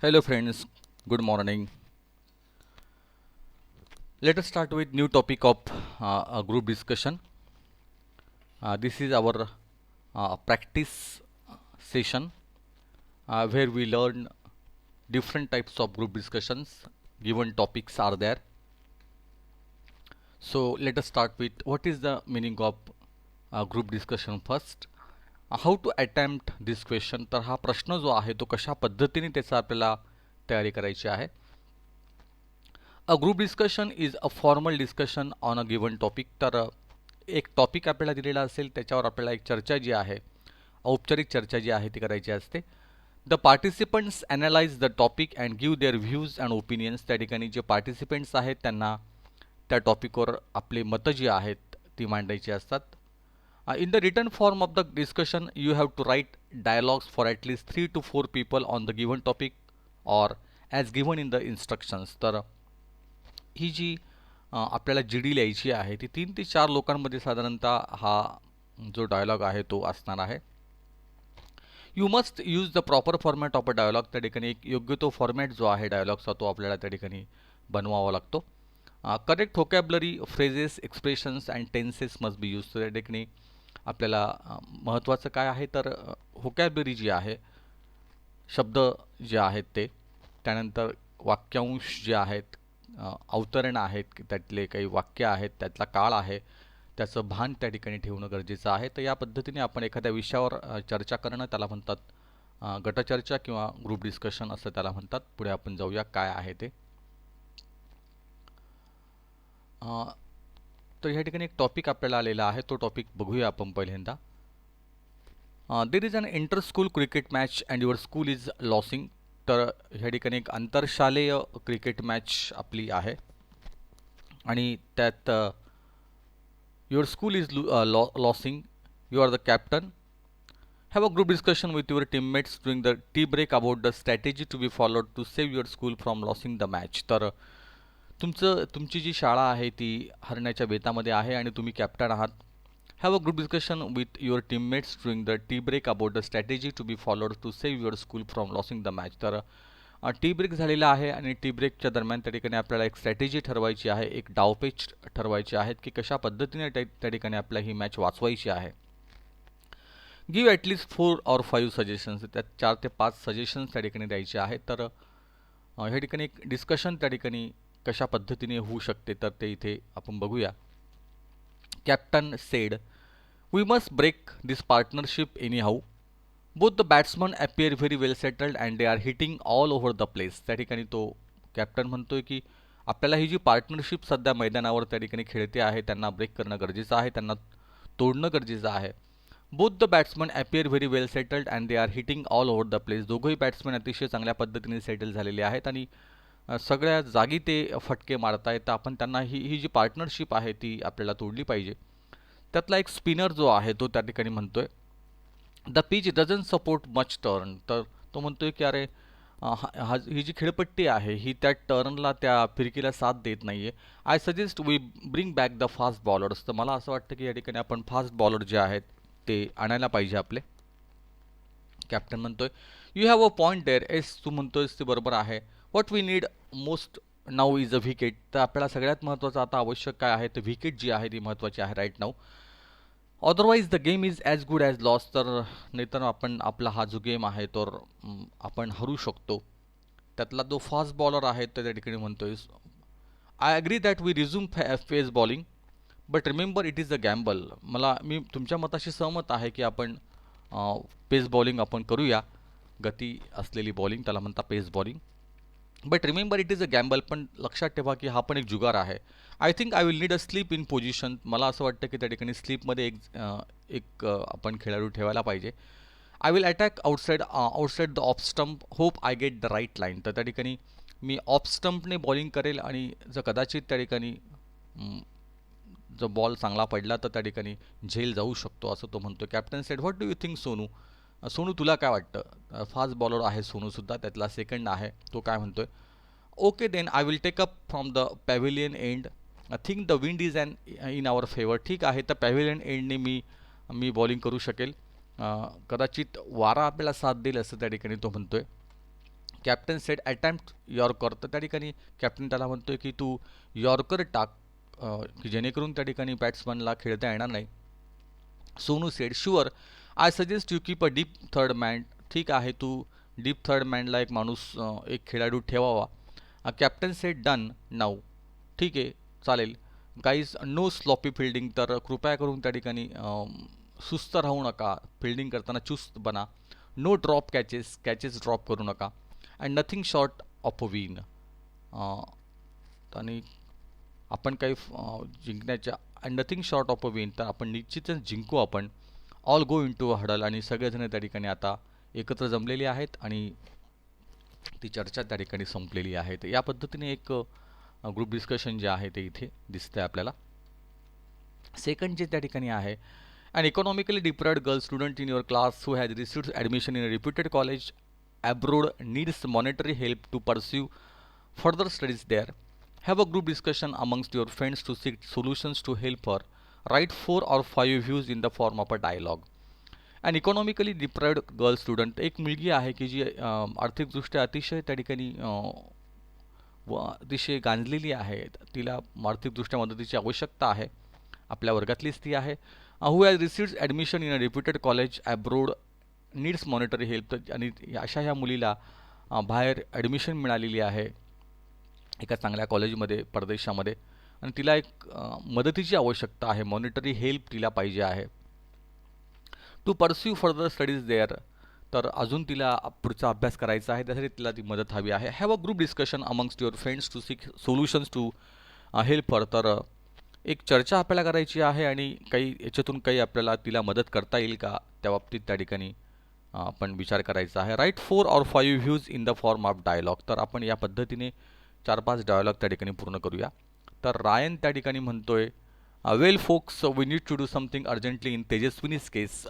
Hello friends, good morning. Let us start with new topic of a group discussion. This is our practice session where we learn different types of group discussions. Given topics are there. So let us start with what is the meaning of group discussion first. How to attempt this question. तर हा प्रश्न जो आहे तो कशा पद्धतीने त्याचा आपल्याला तयारी करायची आहे. अ group discussion is a formal discussion on a given topic. तर एक टॉपिक आपल्याला दिलेला असेल त्याच्यावर आपल्याला एक चर्चा जी आहे औपचारिक चर्चा जी आहे ती करायची असते. The participants analyse the topic and give their views and opinions. त्या ठिकाणी जे पार्टिसिपंट्स आहेत त्यांना त्या टॉपिकवर आपले मतं जी आहेत ती मांडायची असतात. In the written form of the discussion you have to write dialogues for at least 3 to 4 people on the given topic or as given in the instructions. तर ही जी आपल्याला जी डी लिहायची आहे ती 3 ते 4 लोकांमध्ये साधारणतः हा जो डायलॉग आहे तो असणार आहे. You must use the proper format of a dialogue. त्या ठिकाणी एक योग्य तो फॉर्मॅट जो आहे डायलॉगचा तो आपल्याला त्या ठिकाणी बनवावा लागतो. Correct vocabulary, phrases, expressions and tenses must be use. त्या ठिकाणी आपल्याला महत्त्वाचं काय आहे तर व्होकॅबलरी जी आहे, शब्द जे आहेत ते, त्यानंतर वाक्यांश जे आहेत, अवतरण आहेत, त्यातले काही वाक्य आहेत, त्यातला काळ आहे, त्याचं भान त्या ठिकाणी ठेवणं गरजेचं आहे. तर या पद्धतीने आपण एखाद्या विषयावर चर्चा करणं त्याला म्हणतात गटचर्चा किंवा ग्रुप डिस्कशन असं त्याला म्हणतात. पुढे आपण जाऊया काय आहे ते. तर ह्या ठिकाणी एक टॉपिक आपल्याला आलेला आहे, तो टॉपिक बघूया आपण पहिल्यांदा. There is an inter school cricket match and your school is losing. तर ह्या ठिकाणी एक आंतरशालेय क्रिकेट मॅच आपली आहे आणि त्यात your school is losing. You are the captain. Have a group discussion with your teammates during the tea break about the strategy to be followed to save your school from losing the match. तर तुमची जी शाळा आहे ती हरण्याच्या बेतामध्ये आहे आणि तुम्ही captain आहात. Have a group discussion with your teammates during the tea break about the strategy to be followed to save your school from losing the match. तर टी ब्रेक झालेला आहे आणि टी ब्रेकच्या दरम्यान त्या ठिकाणी आपल्याला एक स्ट्रॅटेजी ठरवायची आहे, एक डावपेच ठरवायची आहेत की कशा पद्धतीने त्या ठिकाणी आपल्याला ही मॅच वाचवायची आहे. Give at least 4 or 5 suggestions. त्यात 4 ते 5 सजेशन्स त्या ठिकाणी द्यायचे आहेत. तर ह्या ठिकाणी एक डिस्कशन त्या ठिकाणी कशा पद्धतीने होऊ शकते तर ते इथे आपण बघूया. Captain said, we must break this partnership anyhow. Both the batsmen appear very well settled and they are hitting all over the place. त्या ठिकाणी तो कॅप्टन म्हणतोय की आपल्याला ही जी पार्टनरशिप सध्या मैदानावर त्या ठिकाणी खेळते आहे त्यांना ब्रेक करणं गरजेचं आहे, त्यांना तोडणं गरजेचं आहे. Both the batsmen appear very well settled and they are hitting all over the place. दोघंही बॅट्समॅन अतिशय चांगल्या पद्धतीने सेटल झालेले आहेत आणि सगळ्या जागी ते फटके मारतायत. तर आपण त्यांना ही जी पार्टनरशिप आहे ती आपल्याला तोडली पाहिजे. त्यातला एक स्पिनर जो आहे तो त्या ठिकाणी म्हणतोय the pitch dozen support much turn. तर तो म्हणतोय की अरे ही जी खेळपट्टी आहे ही त्या टर्नला, त्या फिरकीला साथ देत नाही आहे. I suggest we bring back the fast bowlers. तर मला असं वाटतं की या ठिकाणी आपण फास्ट बॉलर जे आहेत ते आणायला पाहिजे आपले. कॅप्टन म्हणतोय you have a point there. Yes, तू म्हणतोयस ते बरोबर आहे. What we need most now is a wicket. तर आपल्याला सगळ्यात महत्त्वाचं आता आवश्यक काय आहे तर विकेट जी आहे ती महत्त्वाची आहे right now. Otherwise the game is as good as loss. तर नाहीतर आपण आपला हा जो गेम आहे तो आपण हरू शकतो. त्यातला जो फास्ट बॉलर आहे तर त्या ठिकाणी म्हणतोय I agree that we resume pace bowling but remember it is a gamble. मी तुमच्या मताशी सहमत आहे की आपण पेस बॉलिंग आपण करूया, गती असलेली बॉलिंग त्याला म्हणता pace bowling. But remember it is a gamble. पण लक्षात ठेवा की हा पण एक जुगार आहे. I think I will need a slip in position. मला असं वाटतं की त्या ठिकाणी स्लीपमध्ये आपण खेळाडू ठेवायला पाहिजे. I will attack outside the off stump hope I get the right line. तर त्या ठिकाणी मी ऑफ स्टंपने बॉलिंग करेल आणि जर कदाचित त्या ठिकाणी जर बॉल चांगला पडला तर त्या ठिकाणी झेल जाऊ शकतो असं तो म्हणतो. Captain sed what do you think Sonu. Sonu तुला काय वाटतं. फास्ट बॉलर आहे सोनूसुद्धा, त्यातला सेकंड आहे. तो काय म्हणतोय okay then I will take up from the pavilion end. I think the wind is in our favour. ठीक आहे, तर पॅव्हिलियन एंडने मी बॉलिंग करू शकेल. कदाचित वारा आपल्याला साथ देईल असं त्या ठिकाणी तो म्हणतोय. कॅप्टन सेड अटेम्प्ट यॉर्कर, तर त्या ठिकाणी कॅप्टन त्याला म्हणतोय की तू यॉर्कर टाक, की जेणेकरून त्या ठिकाणी बॅट्समनला खेळता येणार नाही. Sonu sed sure I suggest you keep a deep third man, ठीक आहे तू डीप थर्ड मॅनला एक माणूस एक खेळाडू ठेवावा. कॅप्टन सेड डन नाऊ, ठीक आहे चालेल. गाईज नो स्लॉपी फिल्डिंग, तर कृपया करून त्या ठिकाणी सुस्त राहू नका, फिल्डिंग करताना चुस्त बना. No drop catches, catches drop करू नका. And nothing short of a win, आणि आपण काही जिंकण्याच्या and nothing short of a win, तर आपण निश्चितच जिंकू आपण. All go into huddle, आणि सगळेजण त्या ठिकाणी आता एकत्र जमलेली आहेत आणि ती चर्चा त्या ठिकाणी संपलेली आहे. तर या पद्धतीने एक ग्रुप डिस्कशन जे आहे ते इथे दिसतंय आपल्याला. सेकंड जे त्या ठिकाणी आहे, an economically deprived girl student in your class who has received admission in a reputed college abroad needs monetary help to pursue further studies there. Have a group discussion amongst your friends to seek solutions to help her. Write 4 or 5 views in the form of a dialogue. An economically deprived girl student, एक मुलगी आहे की जी आर्थिकदृष्ट्या अतिशय त्या ठिकाणी व अतिशय गांजलेली आहे. तिला आर्थिकदृष्ट्या मदतीची आवश्यकता आहे. आपल्या वर्गातलीच ती आहे. Who has received admission in a reputed college abroad needs monetary help, आणि अशा ह्या मुलीला बाहेर ॲडमिशन मिळालेली आहे एका चांगल्या कॉलेजमध्ये परदेशामध्ये, आणि तिला एक मदतीची आवश्यकता आहे, मॉनिटरी हेल्प तिला पाहिजे आहे. To pursue further studies there, तर अजून तिला पुढचा अभ्यास करायचा आहे, त्यासाठी तिला ती मदत हवी आहे. Have a group discussion amongst your friends to seek solutions to help her, तर एक चर्चा आपल्याला करायची आहे आणि काही याच्यातून काही आपल्याला तिला मदत करता येईल का त्या बाबतीत त्या ठिकाणी आपण विचार करायचा आहे. Write 4 or 5 views in the form of dialogue, तर आपण या पद्धतीने 4-5 डायलॉग त्या ठिकाणी पूर्ण करूया. तर रायन त्या ठिकाणी म्हणतोय well folks we need to do something urgently in Tejaswini's case.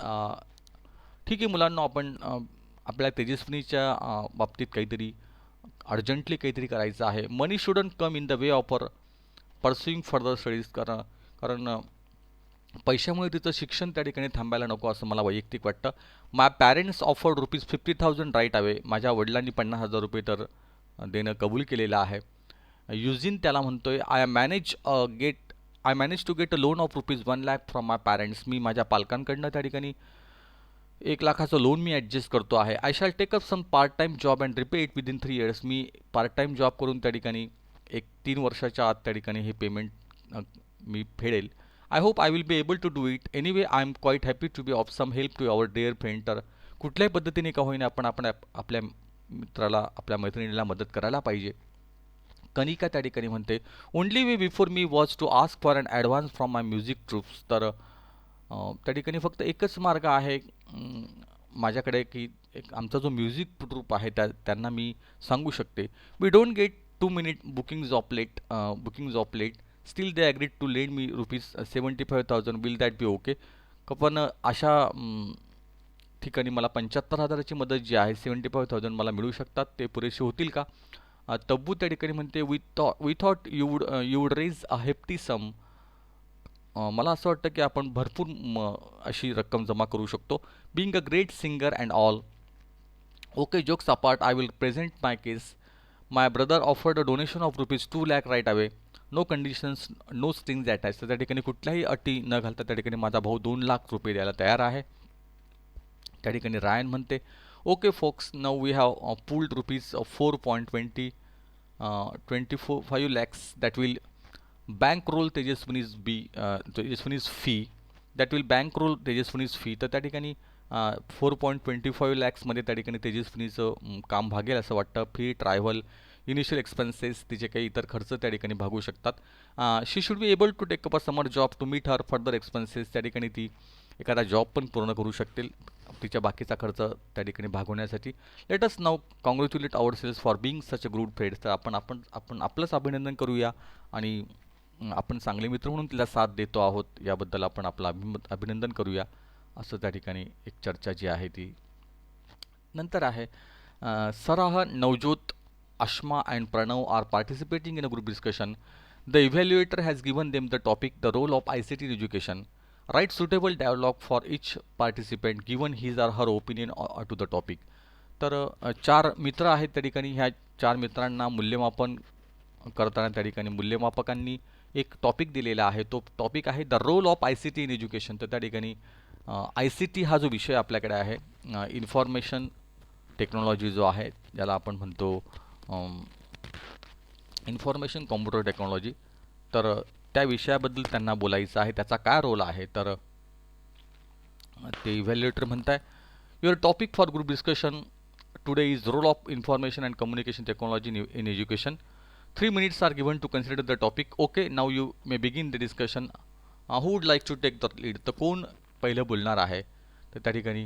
ठीक आहे मुलांना, आपण आपल्या तेजस्विनीच्या बाबतीत काहीतरी अर्जंटली काहीतरी करायचं आहे. Money shouldn't come in the way of pursuing further studies, कारण पैशामुळे तिचं शिक्षण त्या ठिकाणी थांबायला नको असं मला वैयक्तिक वाटतं. माय पॅरेंट्स ऑफर्ड ₹50,000 राईट अवे, माझ्या वडिलांनी ₹50,000 तर देणं कबूल केलेलं आहे. युजिन त्याला म्हणतोय I manage to get a loan of ₹1,00,000 from my parents, मी माझ्या पालकांकडनं त्या ठिकाणी 1,00,000चं लोन मी ॲडजस्ट करतो आहे. I shall take up some part time job and repay it within 3 years, मी पार्ट टाईम जॉब करून त्या ठिकाणी एक 3 वर्षाच्या आत त्या ठिकाणी हे पेमेंट मी फेडेल. I hope I will be able to do it. Anyway I am quite happy to be of some help to our dear friend, तर कुठल्याही पद्धतीने का होईना आपण आपण आपल्या मित्राला, आपल्या मैत्रिणीला मदत करायला पाहिजे. कनिका त्या ठिकाणी म्हणते only way before me was to ask for an advance from my music troupes, तर त्या ठिकाणी फक्त एकच मार्ग आहे माझ्याकडे की एक आमचा जो म्युझिक ट्रूप आहे त्यांना मी सांगू शकते. We don't get 2 minute bookings of late still they agreed to lend me ₹75,000, will that be okay. पण अशा ठिकाणी मला 75,000ची मदत जी आहे 75,000 मला मिळू शकतात, ते पुरेसे होतील का? तब्बू त्या ठिकाणी म्हणते we thought you would raise a hefty sum, मला असं वाटतं की आपण भरपूर अशी रक्कम जमा करू शकतो. Being a great singer and all, okay jokes apart I will present my case. My brother offered a donation of ₹2 lakh right away, no conditions no strings attach, तर त्या ठिकाणी कुठल्याही अटी न घालता त्या ठिकाणी माझा भाऊ ₹2 लाख द्यायला तयार आहे. त्या ठिकाणी रायन म्हणते okay folks now we have pulled ₹4.20 25 lakhs that will bankroll Tejaswini's fee, that will bankroll Tejaswini's fee, तर त्या ठिकाणी 4.25 lakhsमध्ये त्या ठिकाणी तेजस्विनीचं काम भागेल असं वाटतं. फी, ट्रॅव्हल, इनिशियल एक्सपेन्सेस, तिचे काही इतर खर्च त्या ठिकाणी भागू शकतात. She should be able to take up a summer job to meet her further expenses, त्या ठिकाणी ती एखादा जॉब पण पूर्ण करू शकतील तिच्या बाकीचा खर्च त्या ठिकाणी भागवण्यासाठी. Let us now congratulate ourselves for being such a good friends, तर आपण आपलंच अभिनंदन करूया आणि आपण चांगले मित्र म्हणून तिला साथ देतो आहोत याबद्दल आपण आपलं अभिनंदन करूया, असं त्या ठिकाणी एक चर्चा जी आहे ती. नंतर आहे Sarah, Navjot, Ashma and Pranav are participating in a group discussion. The evaluator has given them the topic, the role of ICT in education. Write suitable dialogue for each participant given his or her opinion to the topic. तर 4 मित्र आहेत त्या ठिकाणी. ह्या 4 मित्रांना मूल्यमापन करताना त्या ठिकाणी मूल्यमापकांनी एक टॉपिक दिलेला आहे. तो टॉपिक आहे the role of I C T in education. तर त्या ठिकाणी आय सी टी हा जो विषय आपल्याकडे आहे, इन्फॉर्मेशन टेक्नॉलॉजी जो आहे, ज्याला आपण म्हणतो इन्फॉर्मेशन कॉम्प्युटर टेक्नॉलॉजी. तर त्या विषयाबद्दल त्यांना बोलायचं आहे. त्याचा काय रोल आहे, तर ते इव्हॅल्युएटर म्हणताय your topic for group discussion today is role of information and communication technology in education. 3 minutes are given to consider the topic. Okay, now you may begin the discussion. Who would like to take the lead? तर कोण पहिलं बोलणार आहे? तर त्या ठिकाणी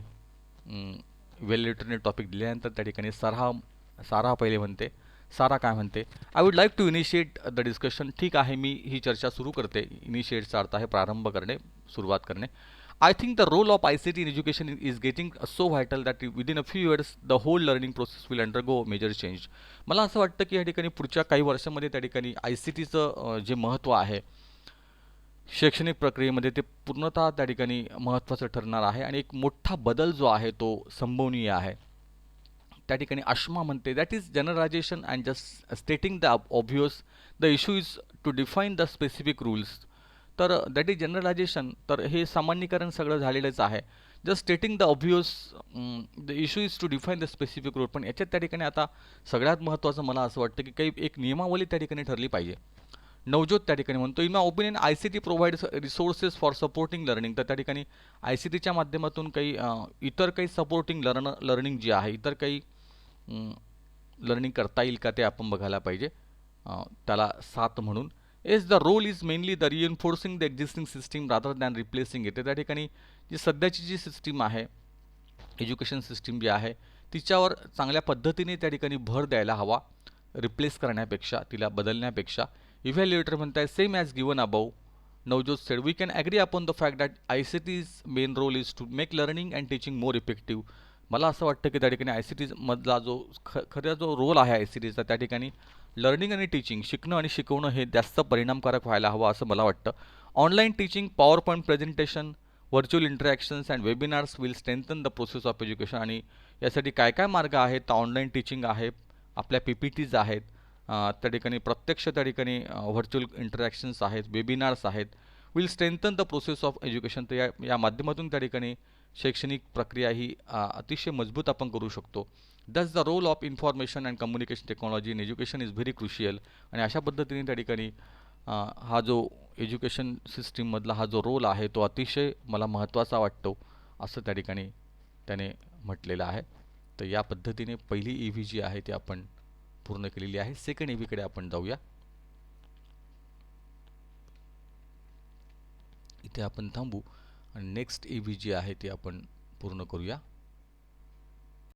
इव्हॅल्युएटरने topic दिल्यानंतर त्या ठिकाणी सारा पहिले म्हणते. सारा काय म्हणते? I would like to initiate the discussion. ठीक आहे, मी ही चर्चा सुरू करते. इनिशिएटचा अर्थ आहे प्रारंभ करणे, सुरुवात करणे. I think the role of ICT in education is getting so vital that within a few years the whole learning process will undergo major change. मला असं वाटतं की या ठिकाणी पुढच्या काही वर्षांमध्ये त्या ठिकाणी आय सी टीचं जे महत्त्व आहे शैक्षणिक प्रक्रियेमध्ये ते पूर्णतः त्या ठिकाणी महत्त्वाचं ठरणार आहे आणि एक मोठा बदल जो आहे तो संभवनीय आहे. त्या ठिकाणी आश्मा म्हणते that is generalisation and just stating the obvious. The issue is to define the specific rules. तर दॅट इज जनरलायझेशन. तर हे सामान्यीकरण सगळं झालेलंच आहे. Just stating the obvious. The issue is to define the specific rule. पण याच्यात त्या ठिकाणी आता सगळ्यात महत्त्वाचं मला असं वाटतं की काही एक नियमावली त्या ठिकाणी ठरली पाहिजे. नवज्योत त्या ठिकाणी म्हणतो in my opinion I C T provides resources for supporting learning. तर त्या ठिकाणी आय सी टीच्या माध्यमातून काही इतर काही सपोर्टिंग लर्निंग जी आहे, इतर काही लर्निंग करता येईल का ते आपण बघायला पाहिजे. त्याला साथ म्हणून as the role is mainly the reinforcing the existing system rather than replacing it. त्या ठिकाणी जी सध्याची जी सिस्टीम आहे, एज्युकेशन सिस्टीम जी आहे, तिच्यावर चांगल्या पद्धतीने त्या ठिकाणी भर द्यायला हवा, रिप्लेस करण्यापेक्षा, तिला बदलण्यापेक्षा. इव्हॅल्युएटर म्हणताय same as given above. Navjot said we can agree upon the fact that I C T's main role is to make learning and teaching more effective. मला असं वाटतं की त्या ठिकाणी आय सी टीमधला जो खरा जो रोल आहे आय सी टीचा, त्या ठिकाणी लर्निंग आणि टीचिंग, शिकणं आणि शिकवणं हे जास्त परिणामकारक व्हायला हवं असं मला वाटतं. Online teaching, power point presentation, virtual interactions and webinars will strengthen the process of education. आणि यासाठी काय काय मार्ग आहेत, तर ऑनलाईन टीचिंग आहे, आपल्या पी पी टीज आहेत, त्या ठिकाणी प्रत्यक्ष त्या ठिकाणी व्हर्च्युअल इंटरॅक्शन्स आहेत, वेबिनार्स आहेत. Will strengthen the process of education. तर या माध्यमातून त्या ठिकाणी शैक्षणिक प्रक्रिया ही अतिशय मजबूत आपण करू शकतो. Thus the role of information and communication technology in education is very crucial. आणि अशा पद्धतीने त्या ठिकाणी हा जो एज्युकेशन सिस्टीममधला हा जो रोल आहे तो अतिशय मला महत्त्वाचा वाटतो असं त्या ठिकाणी त्याने म्हटलेलं आहे. तर या पद्धतीने पहिली ई व्ही जी आहे ती आपण पूर्ण केलेली आहे. सेकंड ई व्हीकडे आपण जाऊया. इथे आपण थांबू आणि नेक्स्ट ई व्ही जी आहे ती आपण पूर्ण करूया.